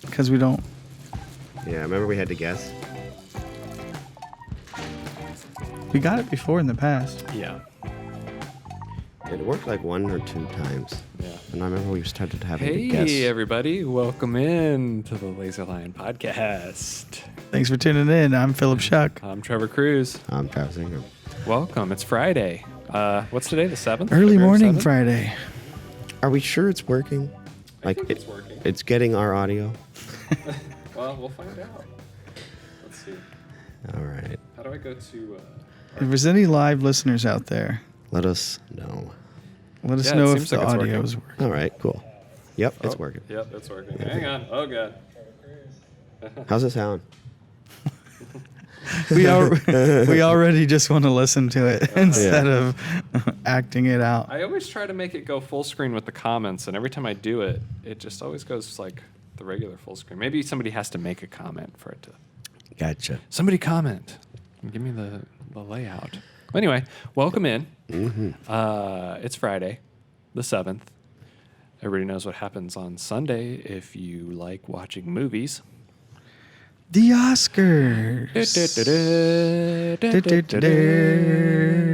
Because we don't. Yeah, remember we had to guess? We got it before in the past. Yeah. It worked like 1 or 2 times. Yeah. And I remember we started having to guess. Hey, everybody. Welcome in to the Laser Lion Podcast. Thanks for tuning in. I'm Philip Shuck. I'm Trevor Cruz. I'm Travis Ingram. Welcome. It's Friday. What's today? The 7th? Early February morning 7th? Friday. Are we sure it's working? I think it's working. It's getting our audio? Well, we'll find out. Let's see. All right. How do I go to... If there's any live listeners out there, Let us know. let us Yeah, it know if seems the like it's audio working. is working. All right, cool. Yep, it's Oh, working. Yep, it's working. Hang on. Oh, God. How's it sound? We already just want to listen to it instead of acting it out. I always try to make it go full screen with the comments, and every time I do it, it just always goes like the regular full screen. Maybe somebody has to make a comment for it to... Gotcha. Somebody comment. Give me the layout. Anyway, welcome in. Mm-hmm. It's Friday, the 7th. Everybody knows what happens on Sunday if you like watching movies. The Oscars.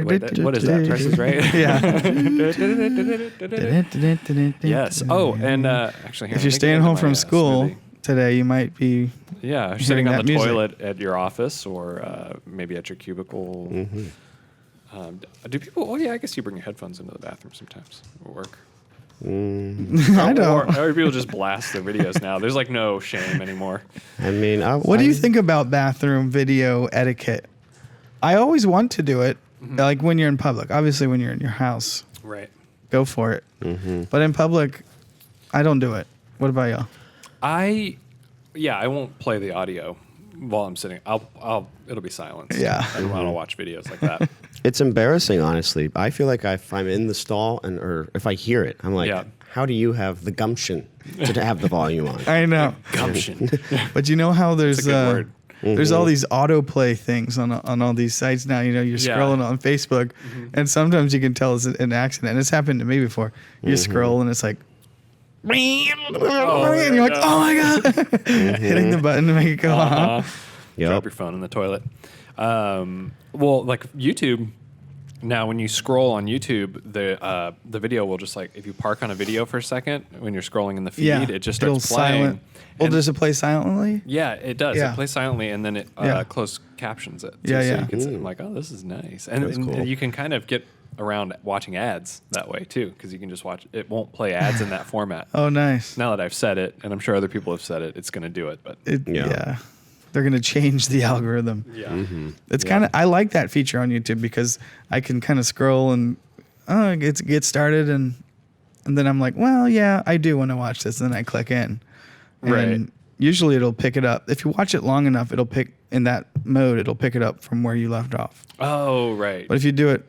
Wait, what is that? Price is Right? Yeah. Yes. Oh, and actually, here, If let you're me staying get home into from my, school smoothie. today, you might be. Yeah, sitting on that the music. toilet at your office or maybe at your cubicle. Mm-hmm. Do people? Oh, yeah, I guess you bring your headphones into the bathroom sometimes at work. I don't. Or people just blast their videos now. There's like no shame anymore. I mean, What do you think about bathroom video etiquette? I always want to do it, like when you're in public. Obviously, when you're in your house, Right. go for it. Mm-hmm. But in public, I don't do it. What about y'all? I won't play the audio while I'm sitting. It'll be silence. Yeah. I don't want to watch videos like that. It's embarrassing, honestly. I feel like if I'm in the stall or if I hear it, I'm like, Yeah. how do you have the gumption to have the volume on? I know. Gumption. But you know how there's That's a good word. there's all these autoplay things on all these sites now. You know, you're Yeah. scrolling on Facebook, and sometimes you can tell it's an accident. And it's happened to me before. You scroll and it's like, and you're like, oh my god, hitting the button to make it go on. Yep. Drop your phone in the toilet. Well, like YouTube. Now, when you scroll on YouTube, the video will just like if you park on a video for a second when you're scrolling in the feed, Yeah, it just it'll starts playing. silent. Well, And- does it play silently? Yeah, it does. Yeah. It plays silently, and then it Yeah. closed captions it. Yeah, so yeah. You can I'm like, oh, this is nice, and, That's and cool. you can kind of get around watching ads that way too, because you can just watch. It won't play ads in that format. Oh, nice. Now that I've said it, and I'm sure other people have said it, it's going to do it. But Yeah. They're going to change the algorithm. yeah, It's kind of, I like that feature on YouTube because I can kind of scroll and get started and then I'm like, well, yeah, I do want to watch this. And then I click in. And Right. usually it'll pick it up. If you watch it long enough, it'll pick in that mode. It'll pick it up from where you left off. Oh, right. But if you do it,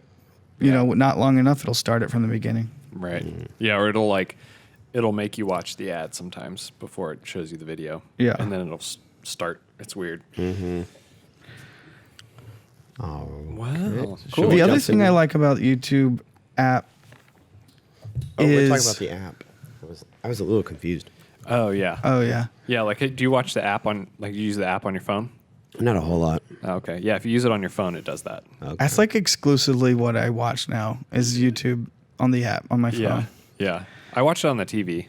you Yeah. know, not long enough, it'll start it from the beginning. Right. Yeah, or it'll make you watch the ad sometimes before it shows you the video. Yeah. And then it'll start. It's weird. Oh, Wow. Should Cool. we The other jump thing in? I like about YouTube app Oh, is... let's talk about the app. I was a little confused. Oh, yeah. Oh, yeah. Yeah, like, do you watch the app on, like, you use the app on your phone? Not a whole lot. Oh, okay. Yeah, if you use it on your phone, it does that. Okay. That's like exclusively what I watch now is YouTube on the app on my phone. Yeah. Yeah. I watch it on the TV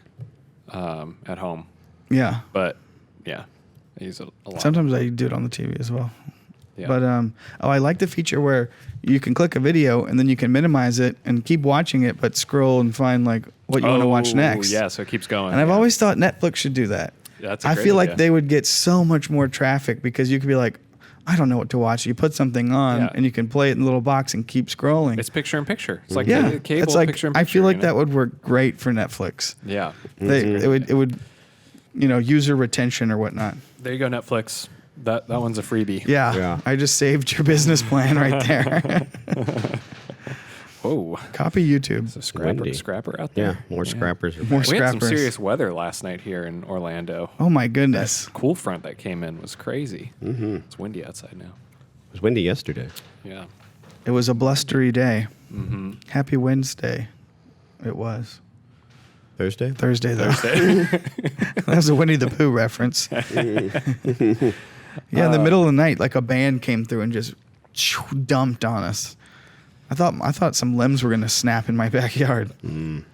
at home, Yeah. but yeah, I use it a lot. Sometimes I do it on the TV as well. Yeah. But I like the feature where you can click a video and then you can minimize it and keep watching it, but scroll and find like what you want to watch next. Yeah, so it keeps going. And I've yeah. always thought Netflix should do that. Yeah, that's a I great feel like idea. they would get so much more traffic because you could be like, I don't know what to watch. You put something on Yeah. and you can play it in a little box and keep scrolling. It's picture in picture. It's like yeah, the cable it's like picture in picture. I feel like you know? that would work great for Netflix. Yeah. It would, you know, user retention or whatnot. There you go, Netflix. That one's a freebie. Yeah, Yeah. I just saved your business plan right there. Whoa. Copy YouTube. So Windy. scrapper out Yeah, there. more scrappers. Are More back. We had some Scrappers. serious weather last night here in Orlando. Oh my goodness. Cool front that came in was crazy. Mm-hmm. It's windy outside now. It was windy yesterday. Yeah. It was a blustery day. Mm-hmm. Happy Wednesday. It was. Thursday. Thursday, though. That was a Winnie the Pooh reference. Yeah, in the middle of the night, like a band came through and just dumped on us. I thought some limbs were gonna snap in my backyard.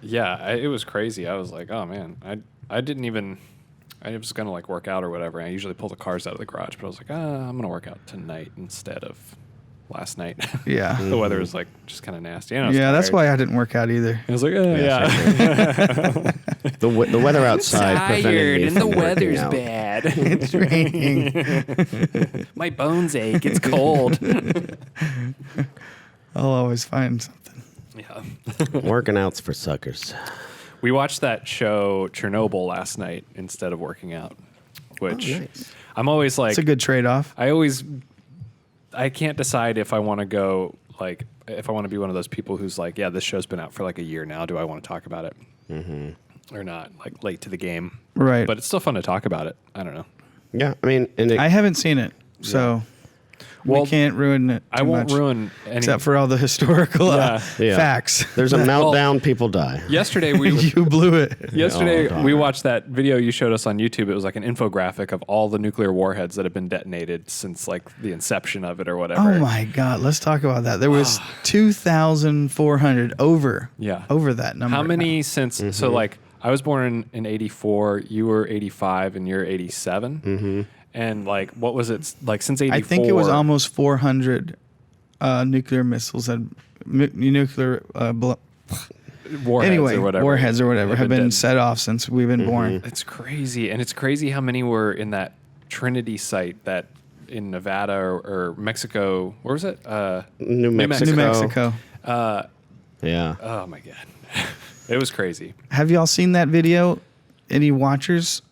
Yeah, it was crazy. I was like, oh man, I didn't even. I was gonna like work out or whatever. And I usually pull the cars out of the garage, but I was like, I'm gonna work out tonight instead of last night. Yeah. The weather was like just kind of nasty. And I was Yeah, that's tired. why I didn't work out either. I was like, yeah. The weather outside prevented me and from the working weather's out. bad. It's raining. My bones ache. It's cold. I'll always find something. Yeah. Working out's for suckers. We watched that show Chernobyl last night instead of working out, which Nice. I'm always like, It's a good trade-off. I can't decide if I want to go, like, if I want to be one of those people who's like, yeah, this show's been out for like a year now. Do I want to talk about it or not? Like late to the game. Right. But it's still fun to talk about it. I don't know. Yeah, I mean, and I haven't seen it, so Well, we can't ruin it. I too won't much, ruin any. except for all the historical yeah. facts. There's a meltdown, people die. Yesterday we You blew it. Yesterday, Oh, we darn. watched that video you showed us on YouTube. It was like an infographic of all the nuclear warheads that have been detonated since like the inception of it or whatever. Oh my God! Let's talk about that. There was 2,400 over. Yeah. Over that number. How many since? So like, I was born in '84. You were '85, and you're '87. Mm-hmm. And like, what was it like since '84? I think it was almost 400 nuclear missiles and nuclear. warheads Anyway, or whatever. warheads or whatever have been dead. set off since we've been born. It's crazy, and it's crazy how many were in that Trinity site that in Nevada or Mexico. Where was it? New Mexico. New Mexico. Yeah. Oh my god, it was crazy. Have y'all seen that video? Any watchers?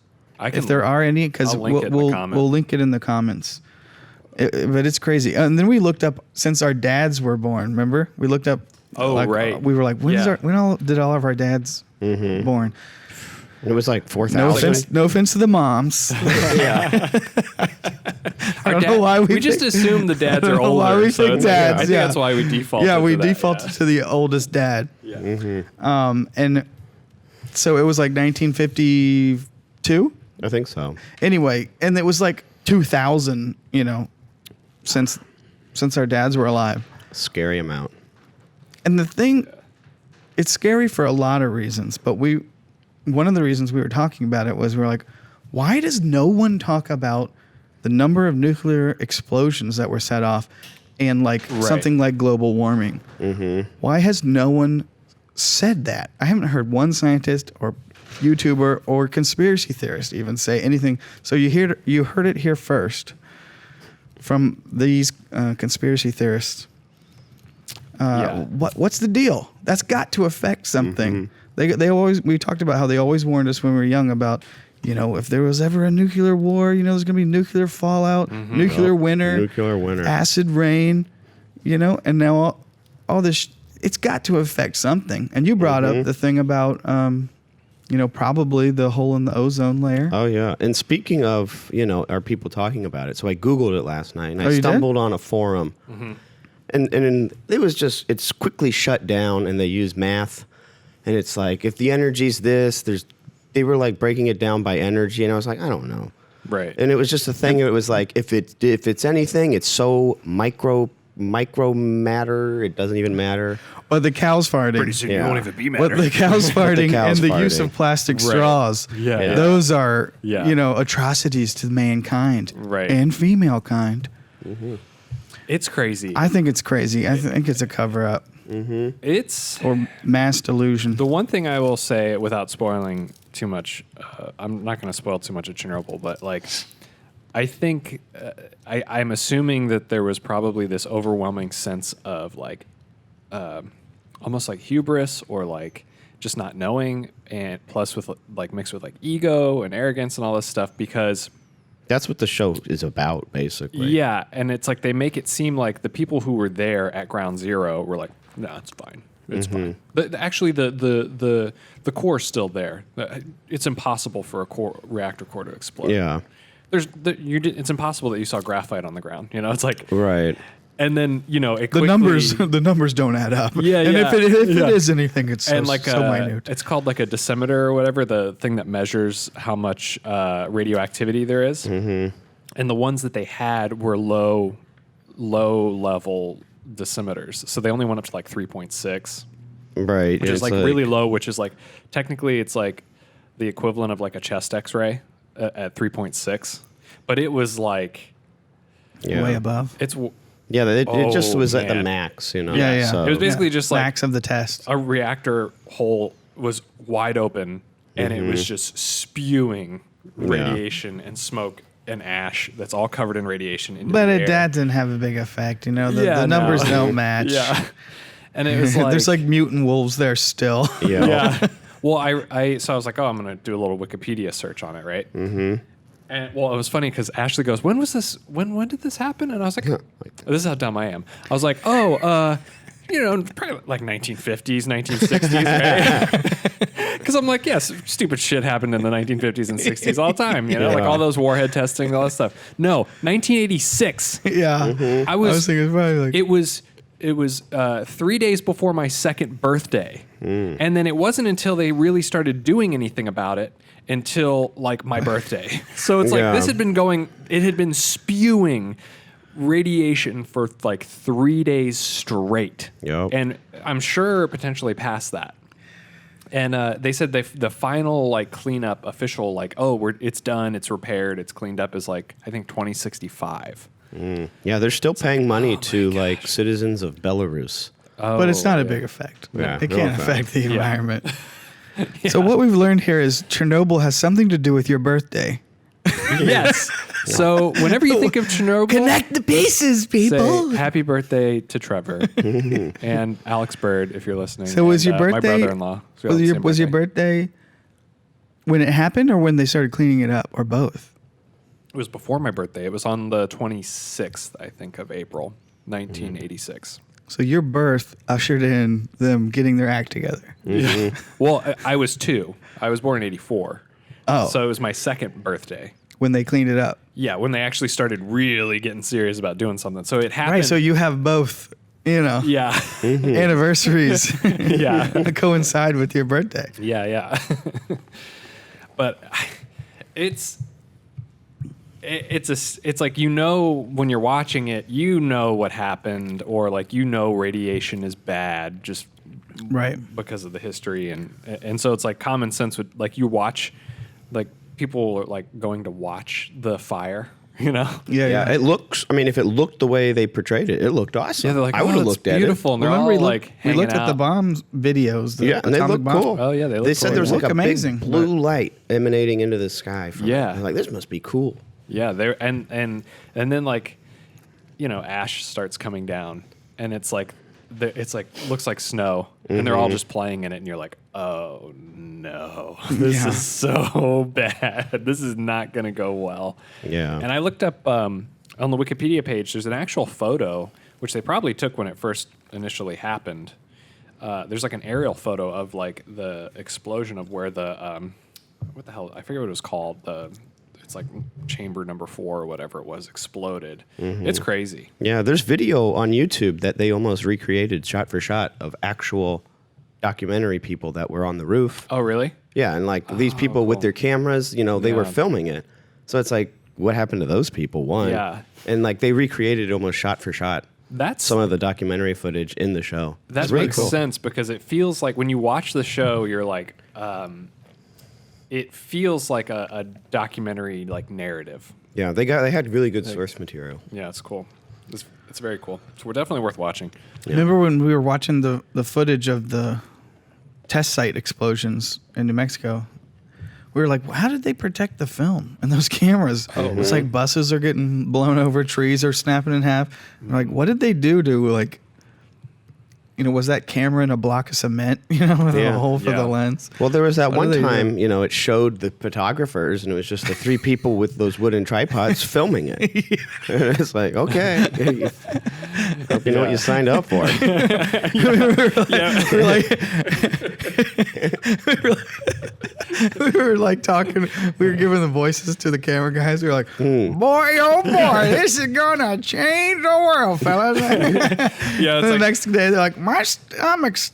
I can If there are any, because I'll link it in the comment. we'll link it in the comments. But it's crazy. And then we looked up since our dads were born. Remember, we looked up. Oh, like, right. We were like, when Yeah. did all of our dads born? It was like No 4,000. offense, no offense to the moms. Yeah. I don't know why we just picked- assume the dads I are don't know older. why we so picked it's like- dads, I think yeah. that's why we defaulted. Yeah, we to that, defaulted to the oldest dad. Yeah. And so it was like 1952. I think so. Anyway, and it was like 2,000. Since our dads were alive. Scary amount. And the thing, it's scary for a lot of reasons, but one of the reasons we were talking about it was we were like, why does no one talk about the number of nuclear explosions that were set off and like something like global warming? Why has no one said that? I haven't heard one scientist or YouTuber or conspiracy theorist even say anything. So you heard it here first from these conspiracy theorists. What's the deal? That's got to affect something. We talked about how they always warned us when we were young about, if there was ever a nuclear war, there's going to be nuclear fallout, nuclear winter, Nuclear winter. acid rain, and now all this, it's got to affect something. And you brought up the thing about, probably the hole in the ozone layer. Oh yeah. And speaking of, are people talking about it? So I Googled it last night and Oh, I you did? stumbled on a forum. And it was it's quickly shut down and they use math. And it's like, if the energy's this, they were like breaking it down by energy. And I was like, I don't know. Right. And it was just a thing. It was like, if it's anything, it's so micro matter. It doesn't even matter. Or the cows farting. Pretty soon Yeah. you won't even be What matter. the cows farting cows and the use farting. of plastic straws. Yeah. Those are, Yeah. atrocities to mankind. Right. And female kind. It's crazy. I think it's crazy. I think it's a cover up It's or mass delusion. the one thing I will say without spoiling too much. I'm not going to spoil too much of Chernobyl, but like, I think I'm assuming that there was probably this overwhelming sense of like, almost like hubris or like just not knowing, and plus with like mixed with like ego and arrogance and all this stuff because. That's what the show is about, basically. Yeah, and it's like they make it seem like the people who were there at Ground Zero were like, "No, it's fine, it's fine." But actually, the core's still there. It's impossible for a reactor core to explode. Yeah. It's impossible that you saw graphite on the ground. It's like Right. And then, you know, it The quickly, the numbers don't add up. Yeah, and yeah. if it Yeah. is anything, it's so, and like so minute. it's called like a decimeter or whatever, the thing that measures how much radioactivity there is. Mm-hmm. And the ones that they had were low level decimeters, so they only went up to like 3.6, Right. which is It's like really low. Which is like technically it's like the equivalent of like a chest X-ray at 3.6, but it was like yeah. way above. it's. Yeah, it just Oh, was at the man. max, you know. Yeah, yeah. So, It was basically just like max of the test. a reactor hole was wide open and it was just spewing radiation and smoke and ash that's all covered in radiation into But the it air. that didn't have a big effect. You know, the Yeah, numbers no. don't match. Yeah. And it was like There's like mutant wolves there still. yeah. yeah. Well, I was like, oh, I'm gonna do a little Wikipedia search on it, right? Mm-hmm. And well, it was funny because Ashley goes, "When was this? When did this happen?" And I was like, "This is how dumb I am." I was like, "Oh, you know, probably like 1950s, 1960s, right?" Because I'm like, yes, stupid shit happened in the 1950s and 60s all the time, you know, like all those warhead testing, all that stuff. No, 1986. Yeah. I was thinking it's probably like it was 3 days before my second birthday. And then it wasn't until they really started doing anything about it until like my birthday. So it's like Yeah. this had been going, it had been spewing radiation for like 3 days straight. Yep. And I'm sure potentially past that. And they said the final like cleanup official, like, oh, it's done, it's repaired, it's cleaned up is like, I think 2065. Yeah, they're still paying money to like citizens of Belarus. but it's not a yeah. big effect. Yeah, It no can't effect. affect the environment. So what we've learned here is Chernobyl has something to do with your birthday. Yes. So whenever you think of Chernobyl, the pieces, say happy birthday to Trevor and Alex Bird if you're listening. So was and, your birthday? My brother-in-law. So we all have the Was same your birthday when it happened, or when they started cleaning it up, or both? It was before my birthday. It was on the 26th, I think, of April, 1986. So your birth ushered in them getting their act together. Well, I was 2. I was born in 84. Oh. So it was my second birthday. When they cleaned it up. Yeah, when they actually started really getting serious about doing something. So it happened. Right. So you have both, you know, yeah. anniversaries Yeah. coincide with your birthday. Yeah. But it's like, you know, when you're watching it, you know what happened, or like, you know, radiation is bad just Right. because of the history, and so it's like common sense would, like, you watch, like, people are like going to watch the fire, you know. Yeah, it looks. I mean, if it looked the way they portrayed it, it looked awesome. Yeah, they're like, I would have looked at it. beautiful, and they're Remember, all we like we looked hanging at the out. bombs videos. The Yeah, and they atomic look bomb. cool. Oh, yeah, they look said cool. there was They like look a amazing, big blue light emanating into the sky. From Yeah. it. I'm like, this must be cool. Yeah, there and then, like, you know, ash starts coming down, and it's like looks like snow, and they're all just playing in it, and you're like, oh no, this is so bad. This is not gonna go well. Yeah. And I looked up on the Wikipedia page. There's an actual photo, which they probably took when it first initially happened. There's like an aerial photo of like the explosion of where the what the hell, I forget what it was called. It's like chamber number 4 or whatever it was exploded. It's crazy. Yeah, there's video on YouTube that they almost recreated shot for shot of actual documentary people that were on the roof. Oh, really? Yeah, and like these people with cool. their cameras, you know, they were Yeah. filming it. So it's like, what happened to those people? One. Yeah. And like they recreated almost shot for shot That's some of the documentary footage in the show. that It's really makes cool. sense, because it feels like when you watch the show, you're like, it feels like a documentary like narrative. Yeah, they had really good source material. Yeah, it's cool. It's very cool. So we're definitely worth watching. Remember when we were watching the footage of the test site explosions in New Mexico? We were like, how did they protect the film and those cameras? It's like buses are getting blown over, trees are snapping in half. We're like, what did they do to, like, you know, was that camera in a block of cement, you know, with Yeah. a hole for Yeah. the lens? Well, there was that What one do they do? time, you know, it showed the photographers, and it was just the 3 people with those wooden tripods filming it. It's like, okay, hope you know what you signed up for. We were like, We were like talking. We were giving the voices to the camera guys. We were like, "Boy, oh boy, this is gonna change the world, fellas." Yeah, And the next day, they're like, "My stomach's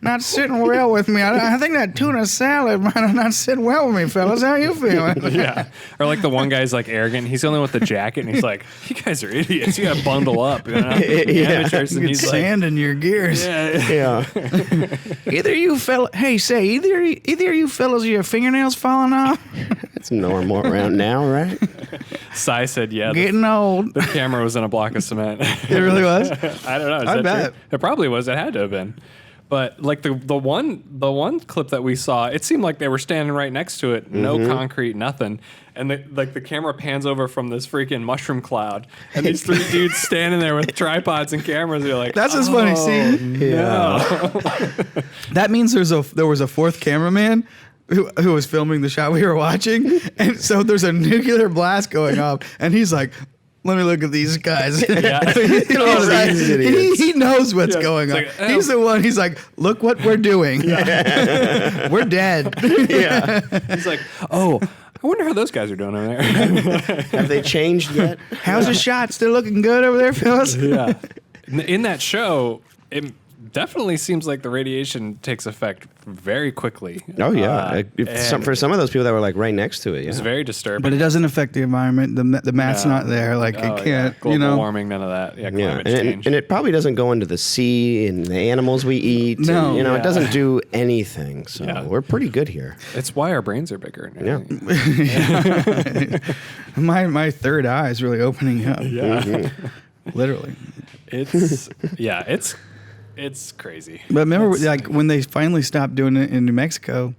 not sitting well with me. I think that tuna salad might have not sit well with me, fellas. How you feeling?" Yeah. Or like the one guy's like arrogant. He's the only one with the jacket, and he's like, "You guys are idiots. You gotta bundle up." You know? Amateurs, and Get he's like, sand in your gears. Yeah. Either you fellas, hey, say either you fellas, your fingernails falling off. It's normal around now, right? Cy said, "Yeah, Getting old. the camera was in a block of cement." It really was. I don't know. Is I that bet. true? It probably was. It had to have been. But like the one clip that we saw, it seemed like they were standing right next to it, no concrete, nothing. And the camera pans over from this freaking mushroom cloud, and these three dudes standing there with tripods and cameras. You're like, That's just funny. See, no. that means there was a fourth cameraman who was filming the shot we were watching, and so there's a nuclear blast going off, and he's like, "Let me look at these guys." Yeah. He knows what's going on. It's like, He's the one. He's like, "Look what we're doing. We're dead." Yeah. He's like, "Oh, I wonder how those guys are doing over there." Have they changed yet? How's the shot? Still looking good over there, fellas? Yeah. In that show, it definitely seems like the radiation takes effect very quickly. Oh yeah. And For some of those people that were like right next to it, yeah. it's very disturbing. But it doesn't affect the environment. The mat's No. not there. Like Oh, it yeah. can't. Global warming, none of that. Yeah, Yeah, climate change. and it probably doesn't go into the sea and the animals we eat. No. and, Yeah. it doesn't do anything. So Yeah. we're pretty good here. It's why our brains are bigger. And Yeah. everything. My third eye is really opening up. Yeah. Literally. It's crazy. But remember, It's- like when they finally stopped doing it in New Mexico,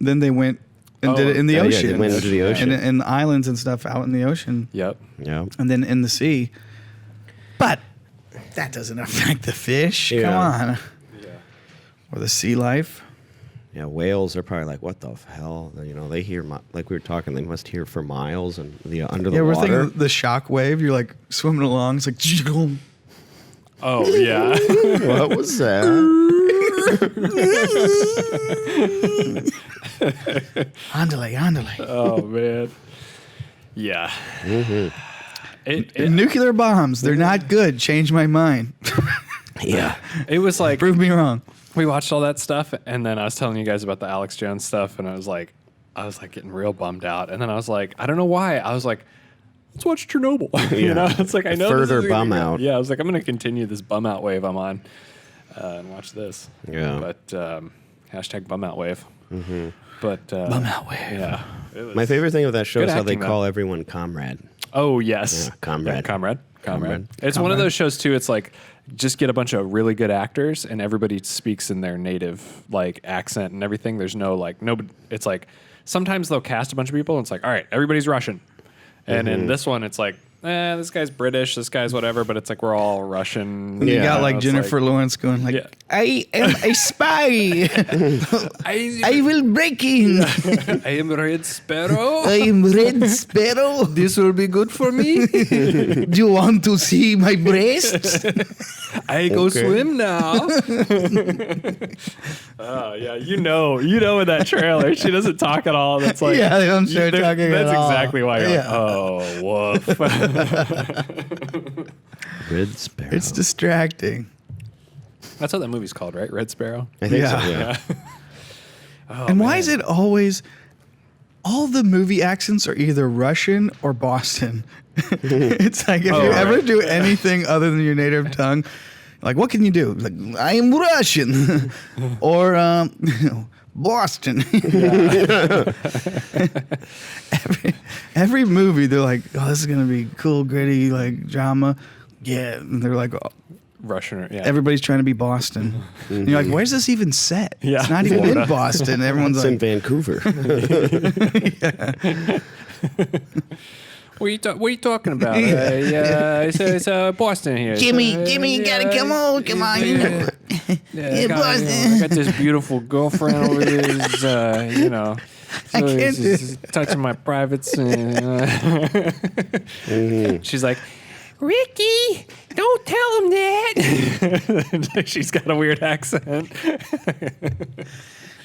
then they went and did it in the Oh, yeah, ocean. they went into the ocean. And the islands and stuff out in the ocean, Yep. Yeah. and then in the sea. But that doesn't affect the fish. Yeah. Come on. Yeah. Or the sea life. Yeah, whales are probably like, what the hell? You know, they hear, like we were talking, they must hear for miles and under the Yeah, we're water. thinking the shock wave. You're like swimming along. It's like, Oh yeah. What was that? andale. Oh man. Yeah. Nuclear bombs. They're not good. Change my mind. Yeah. It was like Prove me wrong. we watched all that stuff, and then I was telling you guys about the Alex Jones stuff, and I was like getting real bummed out, and then I was like, I don't know why. I was like, let's watch Chernobyl. You know, it's like I know Further this is gonna bum be good. out. Yeah, I was like, I'm going to continue this bum out wave I'm on, and watch this. Yeah. But hashtag bum out wave. Mm-hmm. But Bum out wave. Yeah. It was- My favorite thing of that show Good is how they acting, call though. everyone comrade. Oh yes, Yeah, comrade. Comrade. It's one of those shows too. It's like just get a bunch of really good actors and everybody speaks in their native like accent and everything. There's no like nobody. It's like sometimes they'll cast a bunch of people and it's like all right, everybody's Russian, and in this one it's like this guy's British, this guy's whatever, but it's like we're all Russian. You Yeah. got like It's Jennifer Lawrence going like, Yeah. I am a spy. I will break in. I am Red Sparrow. I am Red Sparrow. This will be good for me. Do you want to see my breasts? I go Okay. swim now. Oh yeah, you know in that trailer she doesn't talk at all. That's like Yeah, they don't start talking That's at all. exactly why. You're Yeah. like, oh woof. Red Sparrow. It's distracting. That's what that movie's called, right? Red Sparrow. I think so, Yeah. yeah. Oh, And why man. is it always all the movie accents are either Russian or Boston? It's like if you right. ever do anything other than your native tongue, like what can you do? Like I am Russian or Boston. every movie they're like, oh, this is gonna be cool, gritty, like drama. Yeah, and they're like, oh, Russian? Yeah. everybody's trying to be Boston. And you're like, where's this even set? Yeah. It's not even Florida. in Boston. Everyone's It's in like, Vancouver. What are you talking about? It's Boston here. Jimmy, you gotta come on, you know. I got this beautiful girlfriend over here. Who's, you know, I so can't he's touching my privates. And, she's like, Ricky, don't tell him that. She's got a weird accent.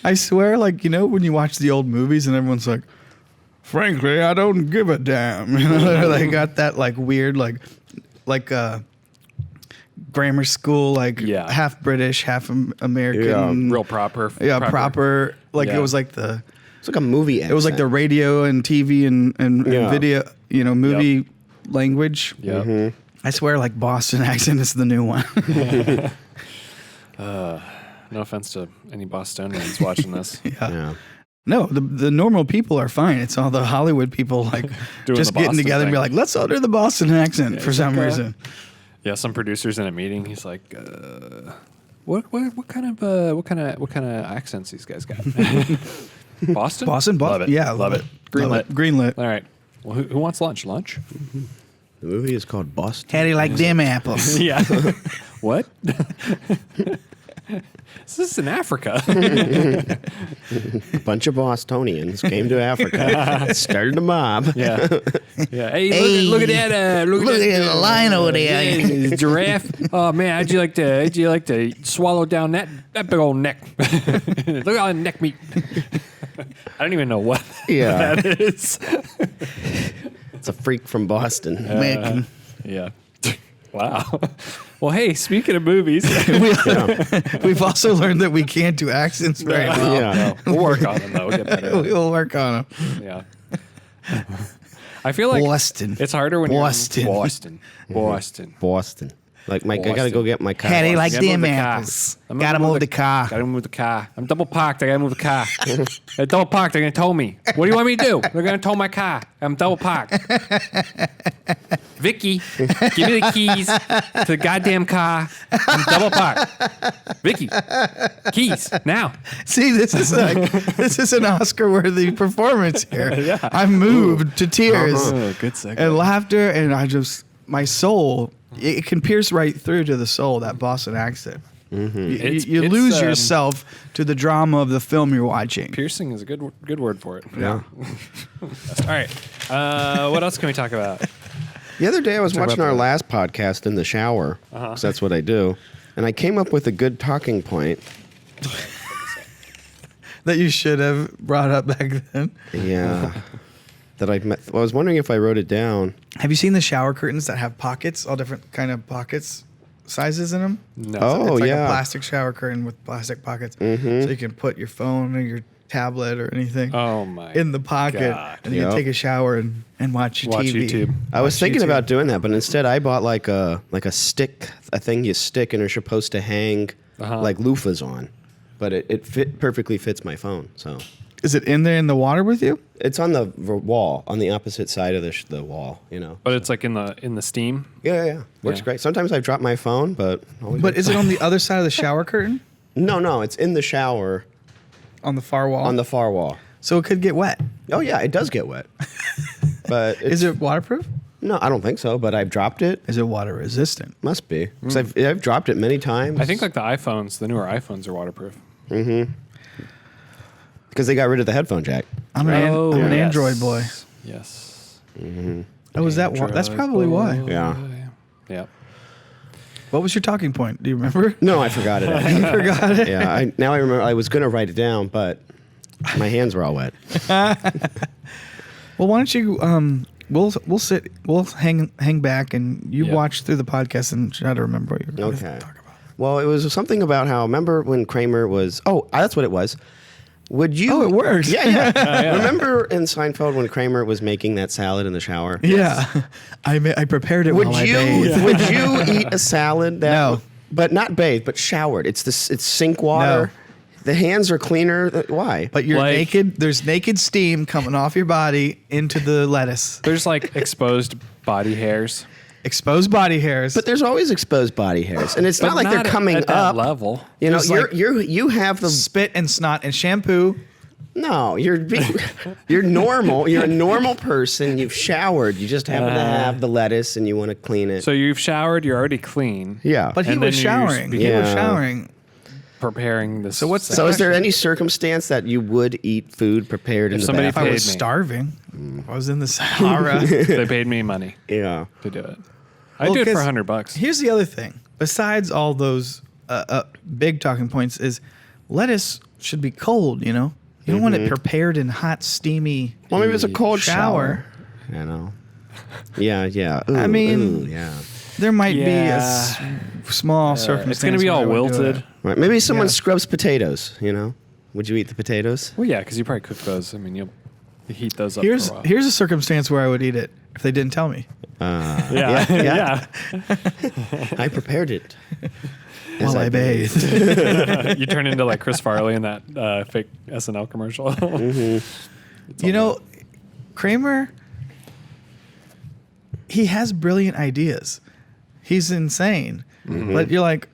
I swear, like, you know, when you watch the old movies and everyone's like, frankly, I don't give a damn. You know, they got that like weird, like grammar school, like half British, half American. Real proper. Yeah, proper. Like Yeah. it was like the. It's like a movie accent. It was like the radio and TV and video, you know, movie language. Yeah. Mm-hmm. I swear, like Boston accent is the new one. No offense to any Bostonians watching this. Yeah. No, the normal people are fine. It's all the Hollywood people like Doing just the getting Boston together and be thing. like, let's all do the Boston accent for some reason. Yeah, some producers in a meeting. He's like, "What kind of accents these guys got?" Boston. Love it. Yeah, love it. Greenlit. Greenlit. All right. Well, who wants lunch? Lunch? The movie is called Boston. How do you like them apples? Yeah. What? This is in Africa. A bunch of Bostonians came to Africa, started a mob. Yeah. Yeah. Hey, look at that. Look at the line over there. Yeah, giraffe. Oh man, how'd you like to swallow down that big old neck? Look at all the neck meat. I don't even know what Yeah. that is. It's a freak from Boston. American. Yeah. Wow. Well, hey, speaking of movies, We've also learned that we can't do accents very well. Yeah. we'll work on them though. We'll get better. We'll work on them. Yeah. I feel like Boston. it's harder when Boston. you're in Boston. Boston. Like, Mike, I gotta go get my car. How do you like Gotta move them the car. apples? I'm Gotta gonna move the car. Gotta move the car. I'm double parked. I gotta move the car. I'm double parked. They're gonna tow me. What do you want me to do? They're gonna tow my car. I'm double parked. Vicky, give me the keys to the goddamn car. I'm double parked. Vicky, keys now. See, this is an Oscar-worthy performance here. Yeah. I'm moved to tears Oh, good segue. and laughter, and my soul, it can pierce right through to the soul, that Boston accent. It's- You it's, lose yourself to the drama of the film you're watching. Piercing is a good word for it. Yeah. All right. What else can we talk about? The other day I was watching about our that. last podcast in the shower, because that's what I do, and I came up with a good talking point. That you should have brought up back then. Yeah. I was wondering if I wrote it down. Have you seen the shower curtains that have pockets, all different kind of pockets, sizes in them? No. Oh, It's like yeah. a plastic shower curtain with plastic pockets, Mm-hmm. so you can put your phone or your tablet or anything Oh my. in the pocket, God. and you can Yep. take a shower and watch your Watch TV. YouTube. I was Watch thinking YouTube. about doing that, but instead I bought like a stick, a thing you stick and are supposed to hang like loofahs on. But it perfectly fits my phone, so Is it in there in the water with you? it's on the wall, on the opposite side of the wall. You know. But it's like in the steam. Yeah. Works Yeah. great. Sometimes I drop my phone, but always But is it on the other side of the shower curtain, no, it's in the shower on the far wall? on the far wall. So it could get wet. Oh yeah, it does get wet. But Is it waterproof? No, I don't think so. But I've dropped it. Is it water resistant? Must be because I've dropped it many times. I think like the newer iPhones are waterproof. because they got rid of the headphone jack. I'm an yes. Android boy. Yes. Oh, is that why? That's probably why. Yeah. Yeah. What was your talking point? Do you remember? No, I forgot it. You forgot it. Yeah, now I remember. I was gonna write it down, but my hands were all wet. Well, why don't you? We'll hang back, and you Yeah. watch through the podcast and try to remember what you're going to Okay. talk about. Well, it was something about how. Remember when Kramer was? Oh, that's what it was. Would you? Oh, it works. Yeah. Remember in Seinfeld when Kramer was making that salad in the shower? Yeah, I prepared it Would while you? I bathed. Would you eat a salad that? No. But not bathed, but showered. It's sink water. No. The hands are cleaner. Why? But you're Like- naked. There's naked steam coming off your body into the lettuce. There's like exposed body hairs. Exposed body hairs. But there's always exposed body hairs, and it's not like they're coming at that up. level. You know, There's you have the spit and snot and shampoo. no. You're normal. You're a normal person. You've showered. You just happen to have the lettuce, and you want to clean it. So you've showered. You're already clean. yeah. But he And was then you're showering. He was Yeah. showering. Preparing this. So what's the so is there question? any circumstance that you would eat food prepared in If the somebody If I bathroom? was Paid me. starving, if I was in the Sahara. They paid me money Yeah. to do it. I'd do it for 'cause $100. Here's the other thing. Besides all those big talking points, is lettuce should be cold. You know, you don't want it prepared in hot, steamy. Well, maybe it's a cold shower. You know. Yeah. Ooh, I mean, yeah. There might be a Yeah. small circumstance. It's going to be where I all would do wilted. it. Right. Maybe someone Yeah. scrubs potatoes. You know. Would you eat the potatoes? Well, yeah, because you probably cook those. I mean, you'll heat those up Here's for a while. here's a circumstance where I would eat it if they didn't tell me. yeah. yeah. I prepared it. As While I bathed. You turn into like Chris Farley in that fake SNL commercial. You know, Kramer, he has brilliant ideas. He's insane. But you're like,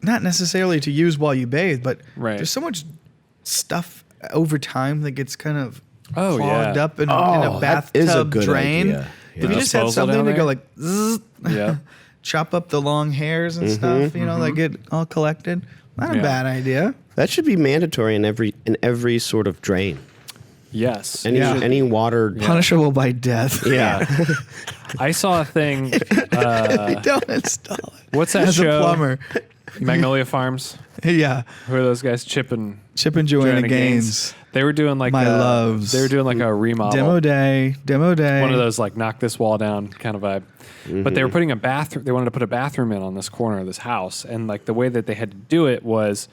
not necessarily to use while you bathe, but Right. there's so much stuff over time that gets kind of Oh, clogged yeah. up in a that bathtub is a good drain. idea. If Yeah. you just had Disposal something down to go there? like, zzz, Yeah. chop up the long hairs and stuff, you know, that get all collected. Not a Yeah. bad idea. That should be mandatory in every sort of drain. Yes. Any water. Punishable by death. Yeah. I saw a thing. Don't install it. What's that As show? a plumber. Magnolia Farms. Yeah. Who are those guys? Chip and Joanna Gaines. They were doing like My loves. They were doing like a remodel. Demo day. One of those like knock this wall down kind of vibe. But they were putting a bathroom. They wanted to put a bathroom in on this corner of this house, and like the way that they had to do it was,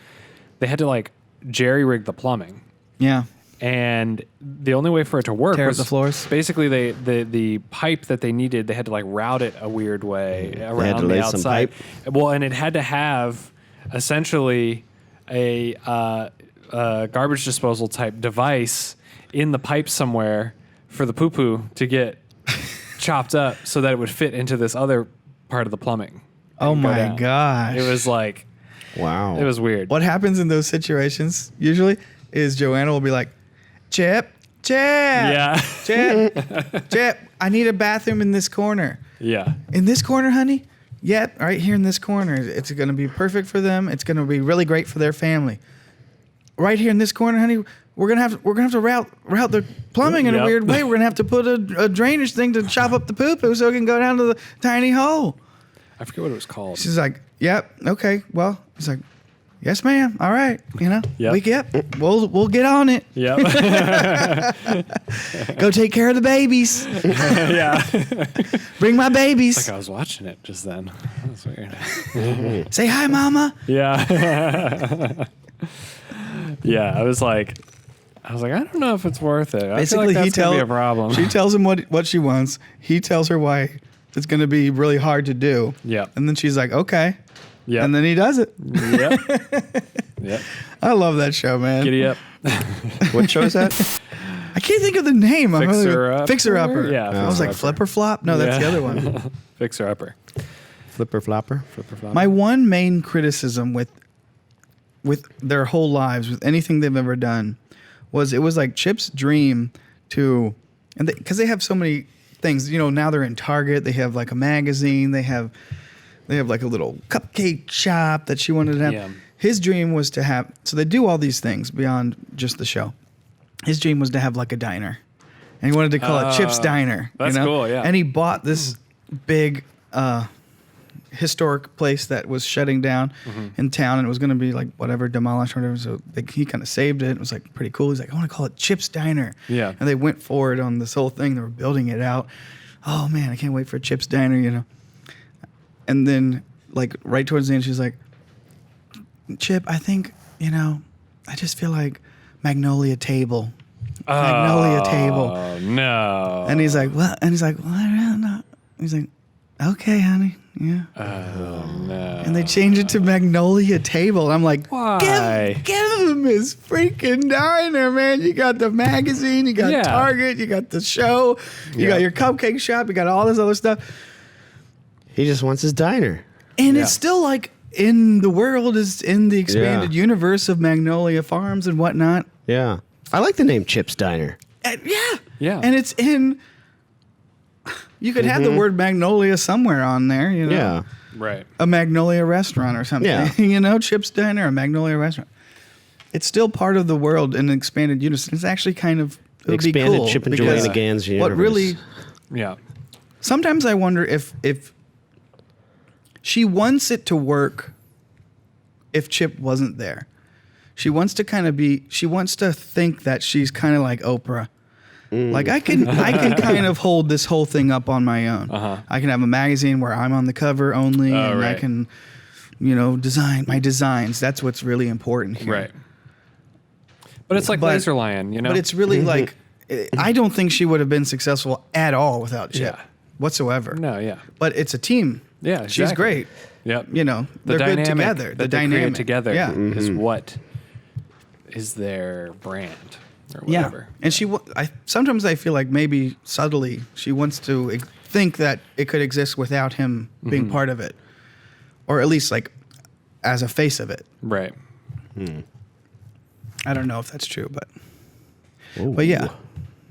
they had to like jerry rig the plumbing, Yeah. and the only way for it to work Tear up was the floors? Basically, the pipe that they needed, they had to like route it a weird way around to the lay some outside. pipe? Well, and it had to have essentially a garbage disposal type device in the pipe somewhere for the poo-poo to get chopped up so that it would fit into this other part of the plumbing. Oh and go my down. gosh. It was like, Wow. it was weird. What happens in those situations usually is Joanna will be like, Chip, Yeah. Chip, I need a bathroom in this corner. Yeah. In this corner, honey? Yeah, right here in this corner. It's going to be perfect for them. It's going to be really great for their family. Right here in this corner, honey, we're gonna have to route the plumbing in a Yep. weird way. We're gonna have to put a drainage thing to chop up the poo-poo so it can go down to the tiny hole. I forget what it was called. She's like, "Yep, okay, well." He's like, "Yes, ma'am. All right, you know, Yep. we'll get on it. Yeah. Go take care of the babies. Yeah. Bring my babies. Like I was watching it just then. That was weird. Say hi, mama." Yeah. Yeah. I was like, I don't know if it's worth it. I feel like that's gonna be a problem. She tells him what she wants. He tells her why it's going to be really hard to do. Yeah. And then she's like, "Okay." Yeah. And then he does it. Yep. Yep. I love that show, man. Giddy up. What show is that? I can't think of the name. Fixer Upper. Yeah, I was Fixer like Upper. Flipper Flop. No, that's the Yeah. other one. Fixer upper. Flipper Flopper. Flipper flop. My one main criticism with their whole lives, with anything they've ever done, was it was like Chip's dream to, and because they have so many things. You know, now they're in Target. They have like a magazine. They have like a little cupcake shop that she wanted to have. Yeah. His dream was to have. So they do all these things beyond just the show. His dream was to have like a diner, and he wanted to call it Chip's Diner. that's cool, yeah. And he bought this big historic place that was shutting down in town, and it was going to be like whatever demolished or whatever. So he kind of saved it. It was like pretty cool. He's like, I want to call it Chip's Diner. Yeah. And they went forward on this whole thing. They were building it out. Oh man, I can't wait for Chip's Diner, you know. And then like right towards the end, she's like, Chip, I think, you know, I just feel like Magnolia Table. Magnolia Table. Oh no. And he's like, what? And he's like, well, I don't know. He's like, okay, honey. Yeah. Oh no. And they change it to Magnolia Table. And I'm like, Why? Give him his freaking diner, man. You got the magazine, you got Yeah. Target, you got the show, you got your cupcake shop, you got all this other stuff. He just wants his diner. And Yeah. it's still like in the world, is in the expanded universe of Magnolia Farms and whatnot. Yeah. I like the name Chip's Diner. And yeah. Yeah. And it's in, you could have the word Magnolia somewhere on there, you know. Yeah. Right. A Magnolia restaurant or something. Yeah. You know, Chip's Diner, a Magnolia restaurant. It's still part of the world in an expanded universe. It's actually kind of, it would be Expanded cool Chip and because Joanna Gaines universe. what really, Yeah. Sometimes I wonder if she wants it to work if Chip wasn't there. She wants to think that she's kind of like Oprah. Like I can kind of hold this whole thing up on my own. I can have a magazine where I'm on the cover only, and right. I can, design my designs. That's what's really important here. Right. But it's like Laser Lion, But it's really like, I don't think she would have been successful at all without Chip whatsoever. No, yeah. But it's a team. Yeah, exactly. She's great. Yep. They're good together. The dynamic together yeah. is what is their brand or whatever. Yeah. And sometimes I feel like maybe subtly she wants to think that it could exist without him being part of it, or at least like as a face of it. Right. I don't know if that's true, but Ooh. yeah.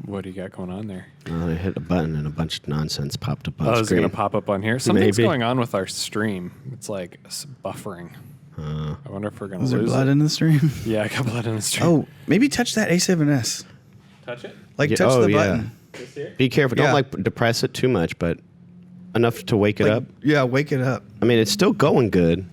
What do you got going on there? I hit a button and a bunch of nonsense popped up on screen. Oh, is it going to pop up on here? Something's Maybe. going on with our stream. It's like buffering. I wonder if we're going to lose Is there blood it. in the stream? Yeah, I got blood in the stream. Oh, maybe touch that A7S. Touch it? Like touch the button. This here? Be careful. Yeah. Don't like depress it too much, but enough to wake it Like, up. Yeah, wake it up. I mean, it's still going good.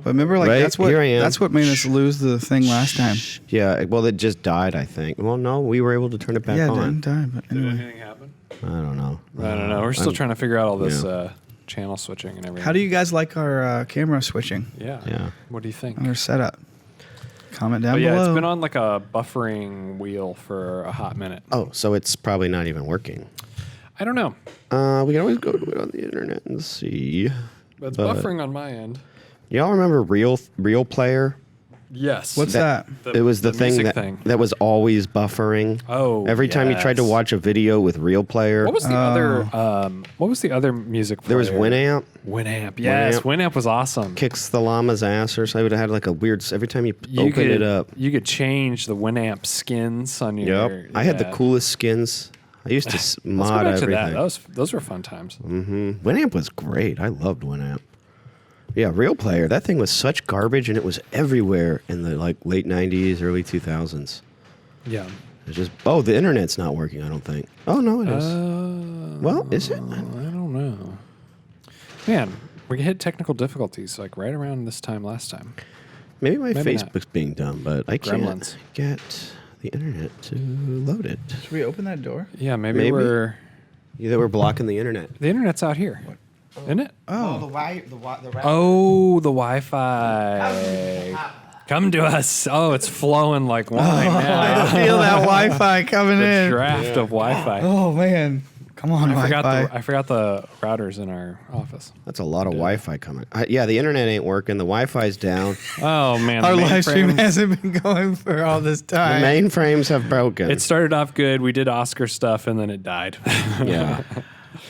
But remember, like Right, that's what here I am. that's what made us lose the thing last time. Yeah, well, it just died, I think. Well, no, we were able to turn it back Yeah, it on. didn't die. But Did anyway, anything happen? I don't know. I don't know. We're still trying to figure out all this yeah. channel switching and everything. how do you guys like our camera switching? Yeah. Yeah. What do you think? Our setup? Comment down But yeah, below. it's been on like a buffering wheel for a hot minute. Oh, so it's probably not even working. I don't know. We can always go to it on the internet and see. But it's buffering on my end. Y'all remember Real Player? Yes. What's that? It was the thing music that was always buffering. Oh, Every time you tried to yes. watch a video with Real Player, What was the other? What was the other music? there was player? Winamp. Winamp. Yes, Winamp was awesome. Kicks the llama's ass or something. It had like a weird. Every time you open could, it up. you could change the Winamp skins on your. Yep. I had the coolest skins. I used to Let's go mod back to everything. that. Those were fun times. Winamp was great. I loved Winamp. Yeah, Real Player. That thing was such garbage, and it was everywhere in the like late '90s, early 2000s. Yeah. It's just the internet's not working. I don't think. Oh no, it is. Well, is it? I don't know. Man, we hit technical difficulties like right around this time last time. Maybe my Maybe not. Facebook's being dumb, but I can't Gremlins. get the internet to load it. Should we open that door? Yeah, maybe Maybe. we're Either we're blocking the internet. the internet's out here, isn't it? Oh, Oh, the Wi-Fi. Come to us. Oh, it's flowing like wine now. I feel that Wi-Fi coming The in. draft of Wi-Fi. Oh man, come on, I Wi-Fi. forgot the routers in our office. That's a lot of Wi-Fi coming. Yeah, the internet ain't working. The Wi-Fi's down. Oh man, Our the live stream mainframes- hasn't been going for all this The time. mainframes have broken. It started off good. We did Oscar stuff, and then it died. yeah.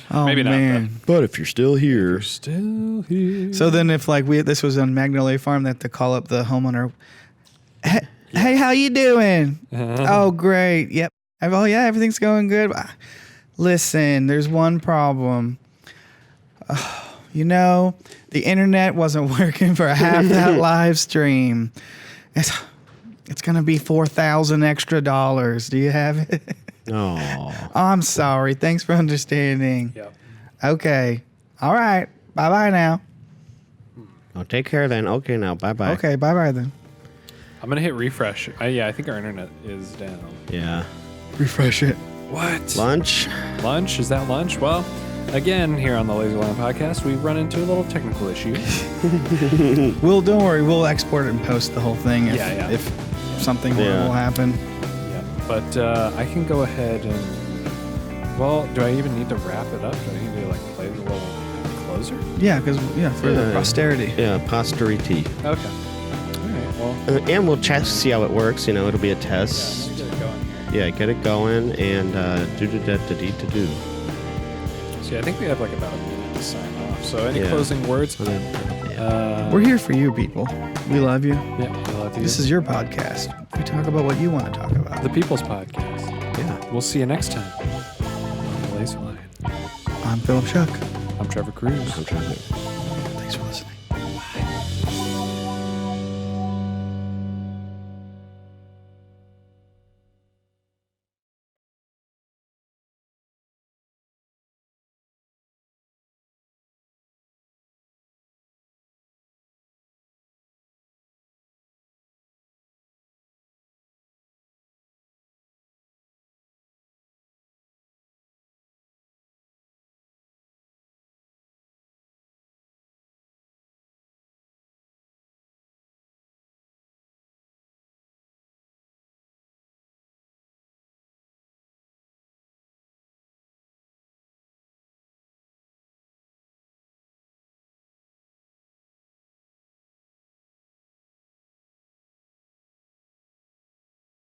Oh maybe not, man. But if you're still here, Still here. So then, if like this was on Magnolia Farm, they have to call up the homeowner. Hey, how you doing? Oh, great. Yep. Oh yeah, everything's going good. Listen, there's one problem. The internet wasn't working for half that live stream. It's gonna be $4,000 extra. Do you have it? oh, I'm sorry. Thanks for understanding. Yep. Okay. All right. Bye bye now. well, take care then. Okay, now bye bye. Okay. Bye bye then. I'm gonna hit refresh. I think our internet is down. Yeah. Refresh it. What? Lunch. Lunch? Is that lunch? Well, again, here on the Laser Lamp Podcast, we run into a little technical issue. Don't worry. We'll export it and post the whole thing if something horrible will happen. Yeah. But I can go ahead and. Well, do I even need to wrap it up? Do I need to like play the little closer? Yeah, because for the Yeah. posterity. Yeah, posterity. Okay. All right. Well. And we'll see how it works. It'll be a test. Let me get it going here. Yeah, get it going and do. See, I think we have like about a minute to sign off. So, any Yeah. closing words? We're here for you, people. We love you. Yeah, we love you. This is your podcast. We talk about what you want to talk about. the People's Podcast. Yeah. We'll see you next time on the Laser Line. I'm Philip Shuck. I'm Trevor Cruz. I'm trying to. Thanks for listening.